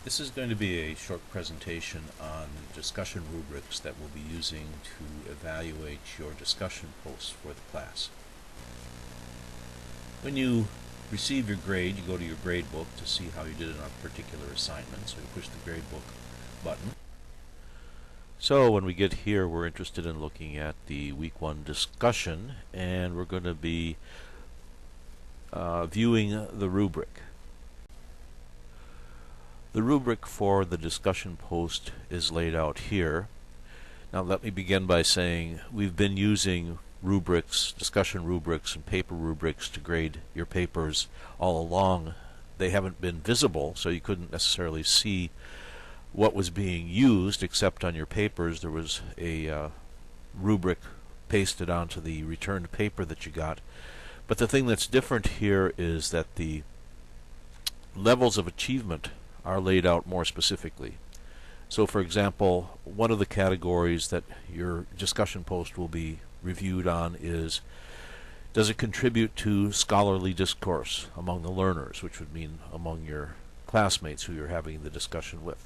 This is going to be a short presentation on discussion rubrics that we'll be using to evaluate your discussion posts for the class. When you receive your grade, you go to your grade book to see how you did on a particular assignment, so you push the grade book button. So when we get here, we're interested in looking at the week 1 discussion, and we're going to be viewing the rubric. The rubric for the discussion post is laid out here. Now let me begin by saying we've been using rubrics, discussion rubrics and paper rubrics to grade your papers all along. They haven't been visible, so you couldn't necessarily see what was being used, except on your papers there was a rubric pasted onto the returned paper that you got. But the thing that's different here is that the levels of achievement are laid out more specifically. So for example, one of the categories that your discussion post will be reviewed on is, does it contribute to scholarly discourse among the learners, which would mean among your classmates who you're having the discussion with.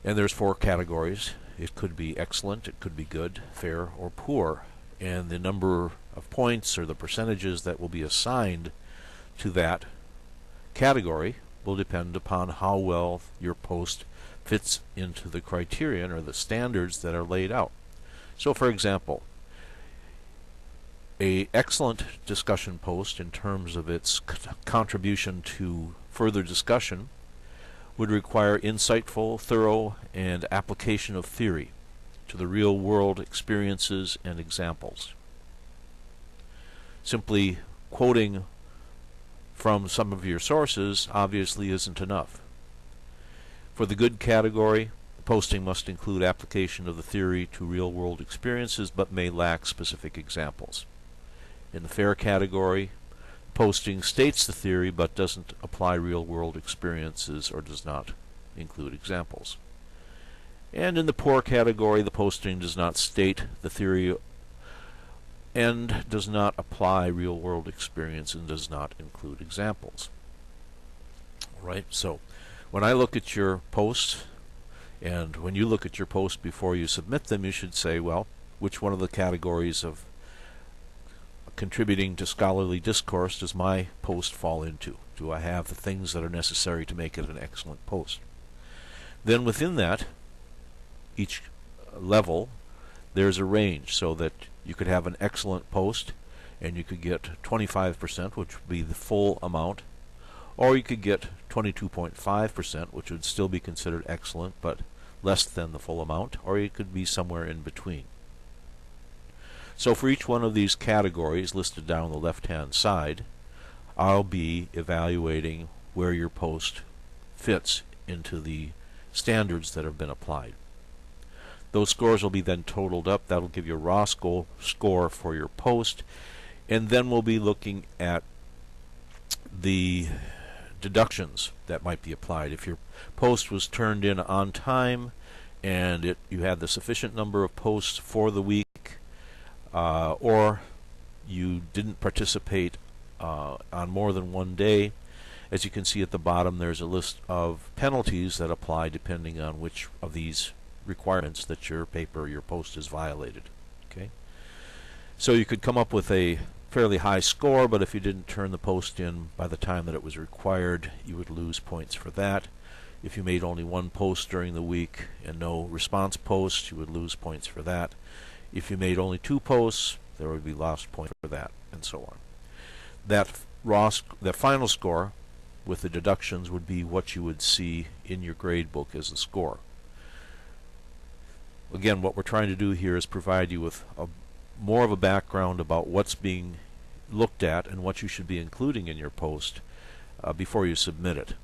And there's 4 categories. It could be excellent, it could be good, fair, or poor. And the number of points or the percentages that will be assigned to that category will depend upon how well your post fits into the criterion or the standards that are laid out. So for example, an excellent discussion post in terms of its contribution to further discussion would require insightful, thorough, and application of theory to the real-world experiences and examples. Simply quoting from some of your sources obviously isn't enough. For the good category, the posting must include application of the theory to real-world experiences but may lack specific examples. In the fair category, posting states the theory but doesn't apply real-world experiences or does not include examples. And in the poor category, the posting does not state the theory and does not apply real-world experience and does not include examples. All right, so when I look at your posts, and when you look at your posts before you submit them, you should say, well, which one of the categories of contributing to scholarly discourse does my post fall into? Do I have the things that are necessary to make it an excellent post? Then within that, each level, there's a range so that you could have an excellent post and you could get 25%, which would be the full amount, or you could get 22.5%, which would still be considered excellent but less than the full amount, or you could be somewhere in between. So for each one of these categories listed down the left-hand side, I'll be evaluating where your post fits into the standards that have been applied. Those scores will be then totaled up. That'll give you a raw score for your post. And then we'll be looking at the deductions that might be applied. If your post was turned in on time and you had the sufficient number of posts for the week, or you didn't participate on more than one day, as you can see at the bottom, there's a list of penalties that apply depending on which of these requirements that your paper or your post is violated. Okay, so you could come up with a fairly high score, but if you didn't turn the post in by the time that it was required, you would lose points for that. If you made only one post during the week and no response posts, you would lose points for that. If you made only 2 posts, there would be lost points for that, and so on. That final score with the deductions would be what you would see in your grade book as a score. Again, what we're trying to do here is provide you with more of a background about what's being looked at and what you should be including in your post before you submit it.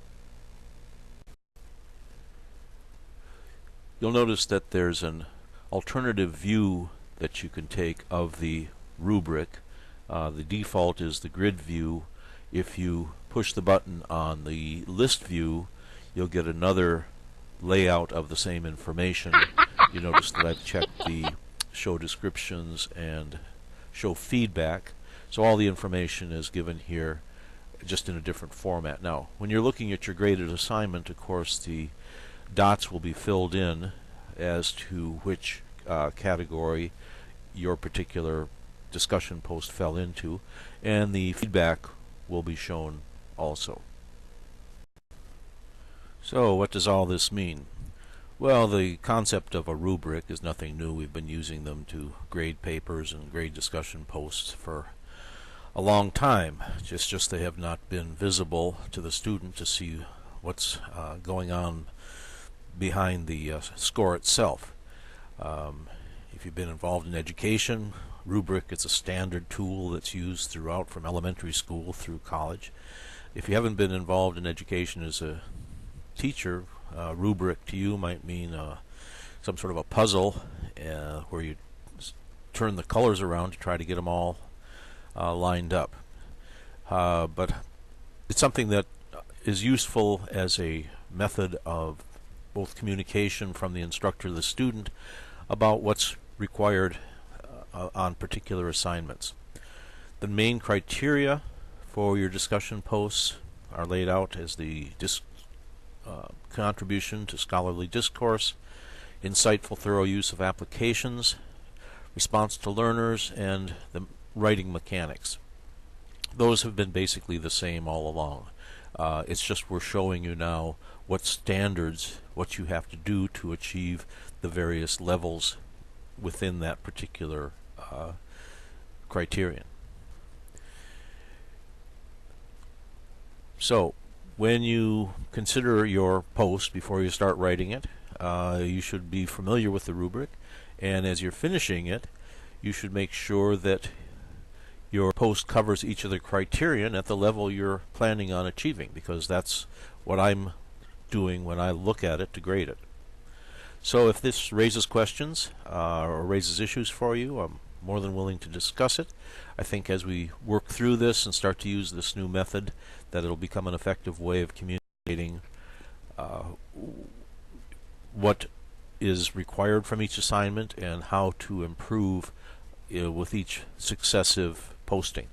You'll notice that there's an alternative view that you can take of the rubric. The default is the grid view. If you push the button on the list view, you'll get another layout of the same information. You notice that I've checked the show descriptions and show feedback, so all the information is given here just in a different format. Now, when you're looking at your graded assignment, of course, the dots will be filled in as to which category your particular discussion post fell into, and the feedback will be shown also. So what does all this mean? Well, the concept of a rubric is nothing new. We've been using them to grade papers and grade discussion posts for a long time. Just they have not been visible to the student to see what's going on behind the score itself. If you've been involved in education, rubric is a standard tool that's used throughout from elementary school through college. If you haven't been involved in education as a teacher, rubric to you might mean some sort of a puzzle where you turn the colors around to try to get them all lined up. But it's something that is useful as a method of both communication from the instructor to the student about what's required on particular assignments. The main criteria for your discussion posts are laid out as the contribution to scholarly discourse, insightful thorough use of applications, response to learners, and the writing mechanics. Those have been basically the same all along. It's just we're showing you now what standards, what you have to do to achieve the various levels within that particular criterion. So, when you consider your post before you start writing it, you should be familiar with the rubric, and as you're finishing it, you should make sure that your post covers each of the criterion at the level you're planning on achieving, because that's what I'm doing when I look at it to grade it. So if this raises questions or raises issues for you, I'm more than willing to discuss it. I think as we work through this and start to use this new method, that it'll become an effective way of communicating what is required from each assignment and how to improve with each successive posting.